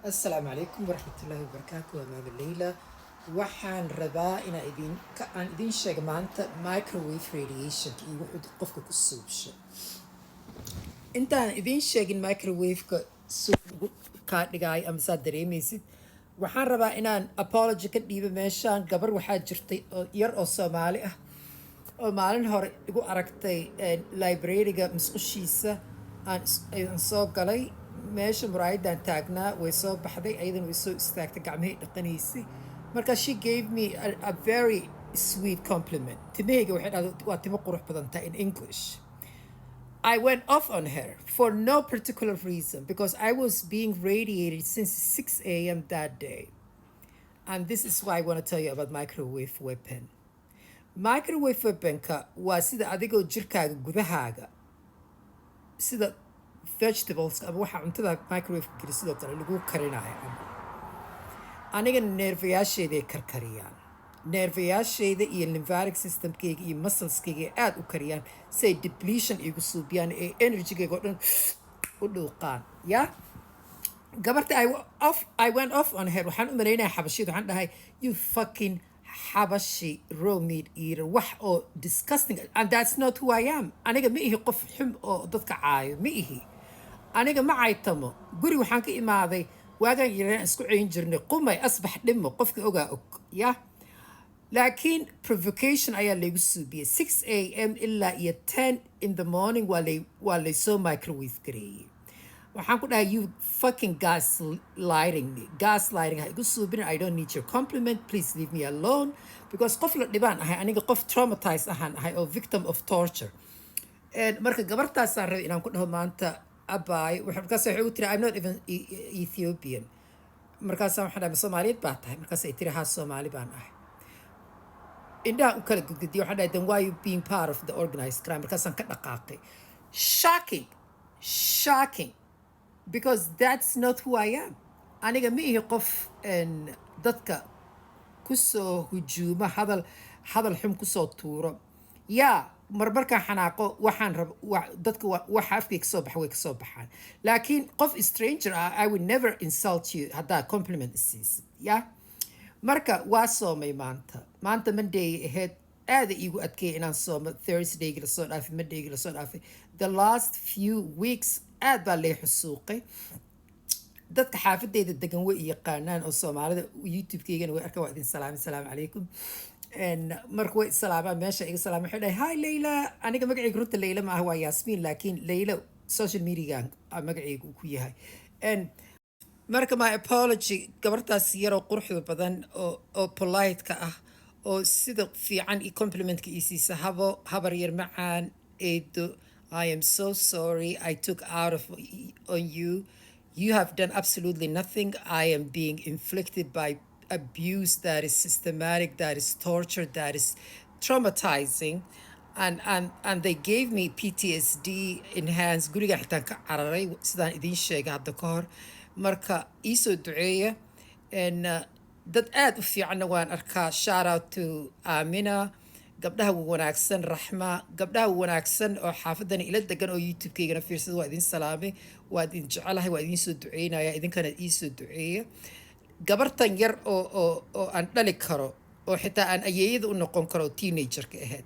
السلام عليكم ورحمة الله وبركاته. أمام الليلة waxaan rabaa aan idin sheego maanta microwave radiation iyo wuxuu qofka ku suubsho. Intaan idin sheegin microwave-ka suuq ka dhigay ama saad dareemaysid, waxaan rabaa inaan apology ka dhiibo meeshaan. Gabar waxaa jirtay oo yar oo Soomaali ah oo maalin hore igu aragtay library-ga musqushiisa aan soo galay. meesha muraayadaan taagnaa way soo baxday, ayadana way soo istaagtay, gacmahey dhaqanaysay. Marka she gave me a very sweet compliment. Timahayga waxay dhahday waa timo qurux badan tahay in English. I went off on her for no particular reason because I was being radiated since 6 a.m. that day. And this is why I want to tell you about microwave weapon. Microwave weapon-ka waa sida adigoo jirkaaga gudahaaga sida vegetables ama waxa cuntada microwave kale sidoo kale lagu karinayo. Aniga neerfayaashayda karkariyaan. Neerfayaashayda iyo lymphatic systemkayga iyo muscleskayga aad u kariyaan say depletion igu suubiyaan ee energy-gayga oo dhan u dhuuqaan. Gabarta I went off on her. waxaan u malaynayaa xabashiyada. waxaan dhahay you fucking xabashi raw meat eater, wax oo disgusting, and that's not who I am. Aniga ma ihi qof xum oo dadka caayo, ma ihi. aniga ma caytamo. guri waxaan ka imaaday waagaan yaraan isku ceyn jirnay qumay asbax dhimo qofka ogaa og. laakiin provocation ayaa laygu suubiyey 6 a.m. ilaa iyo 10 in the morning waa laysoo microwave gareeyey. waxaan ku dhahay you fucking gaslighting me. Gaslighting ha igu suubin. I don't need your compliment. Please leave me alone. Because qof la dhibaan ahay, aniga qof traumatized ahaan ahay oo victim of torture. marka gabartaasaan rabay inaan ku dhaho maanta abaay. markaas waxay u tiri I'm not even Ethiopian. markaasaan waxaan dhahay Soomaaliyeed baa tahay. markaas ay tiri haa Soomaali baan ahay. indhaha u kala gudgudiyay. waxaan dhahay then why you being part of the organized crime? markaasaan ka dhaqaaqay. Shocking. Because that's not who I am. aniga ma ihi qof dadka kusoo hujuuma hadal xum kusoo tuuro. marmarkaan xanaaqo waxaan dadka waxa afkay kasoo baxa way kasoo baxaan. laakiin qof stranger I would never insult you haddaa compliment isiisid. marka waa soomay maanta Monday ahayd. aada iigu adkeeyay inaan soomo. Thursdaygi lasoo dhaafay, Mondaygi lasoo dhaafay. The last few weeks aad baa lee xusuuqay. dadka xaafadeyda degan way yaqaanaan oo Soomaalida YouTube-keygana way arkaan. waa idin salaamay. salaamu calaykum. marka way salaamaan meesha iga salaamay. waxay dhahay hi Layla. aniga magacayga runta Layla ma aha, waa Yasmin, laakiin Layla social media-gan magacayga ku yahay. marka my apology. gabartaas yaroo quruxda badan oo polite-ka ah oo sida fiican iyo complimentka ii siisa habar yar macaan eedo. I am so sorry I took out on you. You have done absolutely nothing. I am being inflicted by abuse that is systematic, that is torture, that is traumatizing. And they gave me PTSD enhanced. guriga xitaan ka cararay sidaan idiin sheegay hadda ka hor. marka iisoo duceeya. dad aad u fiicanna waan arkaa. shout out to Amina. gabdhaha wanaagsan. Raxma. gabdhaha wanaagsan oo xaafadana ila degan oo YouTube-keygana fiirsada. waa idin salaamay. waa idin jecelahay. waa idin soo duceynaya. idinkana iisoo duceeya. gabartan yar oo aan dhali karo oo xitaa aan ayeeyada u noqon karo teenager-ka ahayd.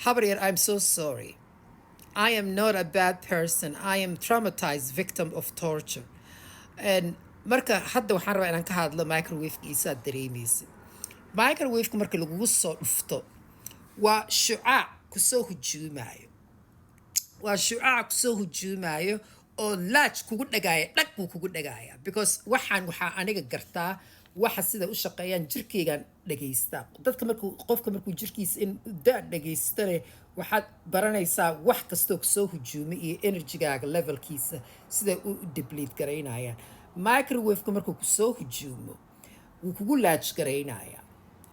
habar yar I'm so sorry. I am not a bad person. I am traumatized victim of torture. marka hadda waxaan rabaa inaan ka hadlo microwave-ka isaad dareemaysa. microwave-ka marka lagugu soo dhufto waa shucaac kusoo hujuumayo. oo laaj kugu dhagaaya. dhag buu kugu dhagaaya. because waxaa aniga gartaa waxa sida u shaqeeyaan jirkeygaan dhagaystaa. qofka markuu jirkiisa in daa dhagaystane waxaad baranaysaa wax kastoo kusoo hujuumay iyo energy-gaaga levelkiisa sida u deplete garaynayaan. microwave-ka markuu kusoo hujuumo wuu kugu laaj garaynayaa.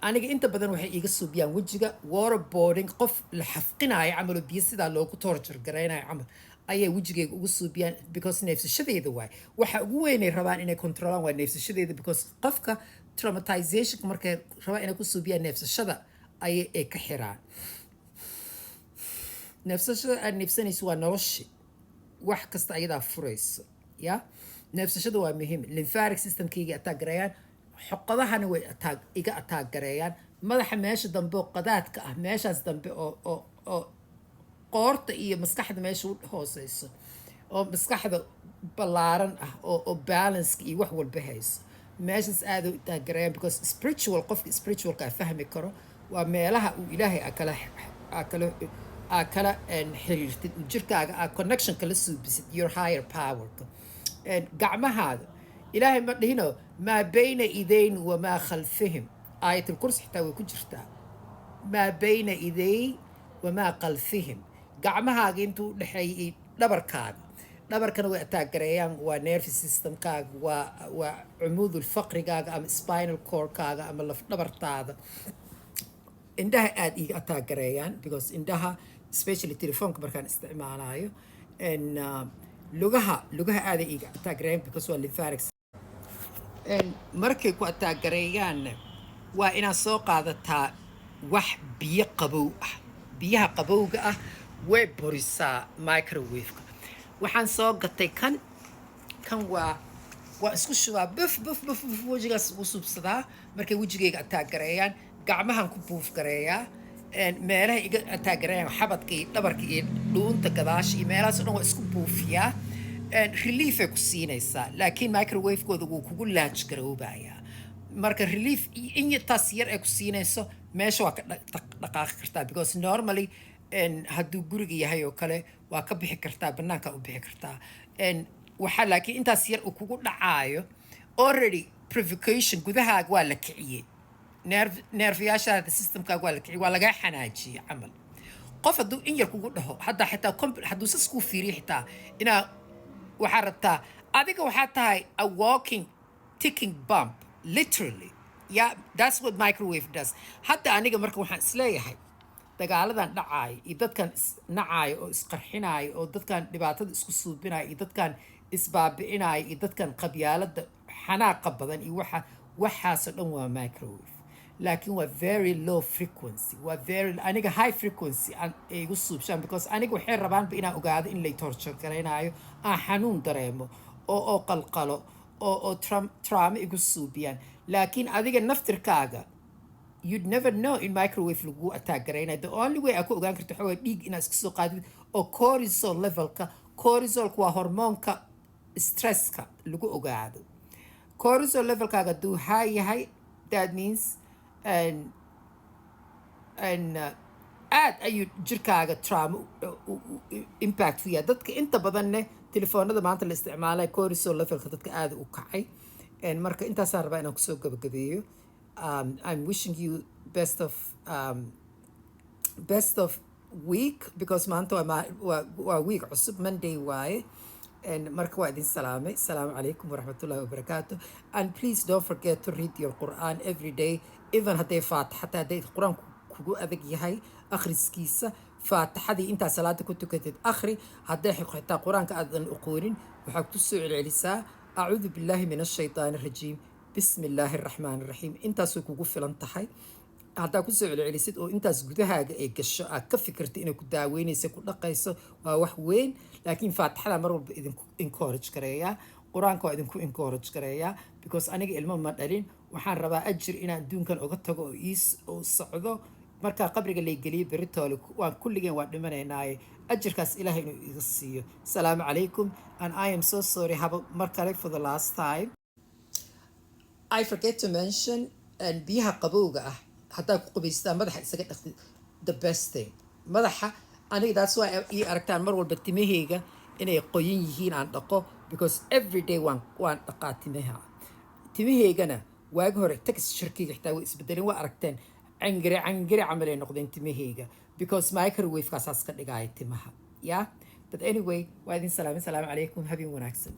aniga inta badan waxay iiga suubiyaan wejiga waterboarding. qof la xafqinayo camal oo biyo sidaa loogu torture garaynayo camal ayay wejigayga ugu suubiyaan. because neefsashadeeda waay waxa ugu weynay rabaan inay controlaan waa neefsashadeeda. because qofka traumatizationka markay rabaan inay ku suubiyaan neefsashada ay ka xiraan. neefsashada aad neefsanayso waa noloshi. wax kasta ayadaa furayso. neefsashadu waa muhiim. Lymphatic systemkayga attack gareeyaan, xoqadahana way iga attack gareeyaan. madaxa meesha dambe oo qadaadka ah, meeshaas dambe oo qoorta iyo maskaxda meesha u hooseyso, oo maskaxda ballaaran ah, oo balance iyo wax walba hayso, meeshaas aad u attack gareeyaan. Because spiritual, qofka spiritualka fahmi karo waa meelaha uu ilaahay kala xiriirtid, uu jirkaaga connection kala suubisid your higher power. gacmahaada ilaahay ma dhihino maa bayna idayn wamaa khalfihim, aayatul kursi xitaa way ku jirtaa, maa bayna iday wamaa khalfihim, gacmahaaga intuu u dhexeeyay dhabarkana way attack gareeyaan. waa nervous systemkaaga, waa cumuudul faqrigaaga ama spinal cordkaaga ama laf dhabartaada. indhaha aad iga attack gareeyaan because indhaha especially telefoonka markaan isticmaalayo, lugaha aaday iga attack gareeyaan because waa lymphatic. markay ku attack gareeyaanna waa inaad soo qaadataa wax biyo qabow ah. biyaha qabowga ah way burisaa microwave-ka. waxaan soo gatay kan waa isku shubaa, buf wejigaas ugu subsadaa. markay wejigayga attack gareeyaan, gacmahan ku buuf gareeyaa, meelaha iga attack gareeyaan xabadka iyo dhabarka iyo dhuunta gadaasha iyo meelahaas oo dhan waa isku buufiyaa. relief ay ku siinaysaa, laakiin microwave-kooda wuu kugu laaj garoobayaa. marka relief intaas yar ay ku siinayso, meesha waa ka dhaqaaqi kartaa because normally hadduu guriga yahay oo kale waa ka bixi kartaa, bannaanka u bixi kartaa. waxaa laakiin intaas yar uu kugu dhacaayo already provocation, gudahaaga waa la kiciyey, neerfayaashaada systemkaaga waa la kiciyey, waa lagaa xanaajiyey camal. qof hadduu in yar kugu dhaho haddaa xitaa hadduu sas kuu fiiriyo xitaa inaa waxaa rabtaa, adiga waxaa tahay a walking ticking bomb literally. that's what microwave does. hadda aniga marka waxaan isleeyahay dagaaladan dhacaayo iyo dadkan isnacaayo oo isqarxinaayo oo dadkan dhibaatada isku suubinayo iyo dadkan isbaabi'inayo iyo dadkan qabyaalada xanaaqa badan iyo waxaasoo dhan waa microwave. laakiin waa very low frequency, waa aniga high frequency ay igu suubshaan because aniga waxay rabaanba inaan ogaado in lay torture garaynayo, aan xanuun dareemo oo qalqalo oo trauma igu suubiyaan. laakiin adiga naftirkaaga you'd never know in microwave lagu attack garaynayo. the only way aad ku ogaan karto waxaa dhiig inaad iska soo qaadid oo cortisol levelka. cortisolka waa hormoonka stresska lagu ogaado. cortisol levelkaaga hadduu high yahay, that means aad ayuu jirkaaga trauma impact ku yahay. dadka inta badanne telefoonada maanta la isticmaalay cortisol levelka dadka aad u kacay. marka intaasaan rabaa inaan kusoo gabagabeeyo. I'm wishing you best of week because maanta waa week cusub, Monday waaye. marka waa idin salaamay. Asalaamu calaykum waraxmatullaahi wabarakaatu. and please don't forget to read your Quran every day, even hadday faatixata, hadday qur-aanku kugu adag yahay akhriskiisa, faatixadii intaa salaada ku tukatid akhri. hadday xitaa qur-aanka aadan aqoonin waxaad ku soo celcelisaa acuudu billaahi min ashaytaani rajiim, bismi illaahi araxmaani raxiim. intaasoo kugu filan tahay. haddaa ku soo celcelisid oo intaas gudahaaga ay gasho, aad ka fikirta inay ku daaweynaysa, ku dhaqayso, waa wax weyn. laakiin faatixada mar walba idinku encourage gareeyaa, qur-aanka waa idinku encourage gareeyaa because aniga ilmo ma dhalin. waxaan rabaa ajir inaan adduunkan uga tago oo socdo. markaa qabriga laygeliyo beritoole waan kulligeen waa dhimanaynaaye, ajirkaas ilaahay inuu iga siiyo. asalaamu calaykum. and I am so sorry mar kale for the last time. I forget to mention biyaha qabowga ah haddaa ku qubaystaa madaxa isaga dhaqtid, the best thing. madaxa aniga taas waa ii aragtaan mar walba timahayga inay qoyan yihiin aan dhaqo because every day waan dhaqaa timahaygana. waagi hore texturekayga xitaa way isbedeleen, waa aragteen cangire camal ay noqdeen timahayga because microwave-kaasaas ka dhigaya timaha. but anyway waa idin salaamay. asalaamu calaykum. habeen wanaagsan.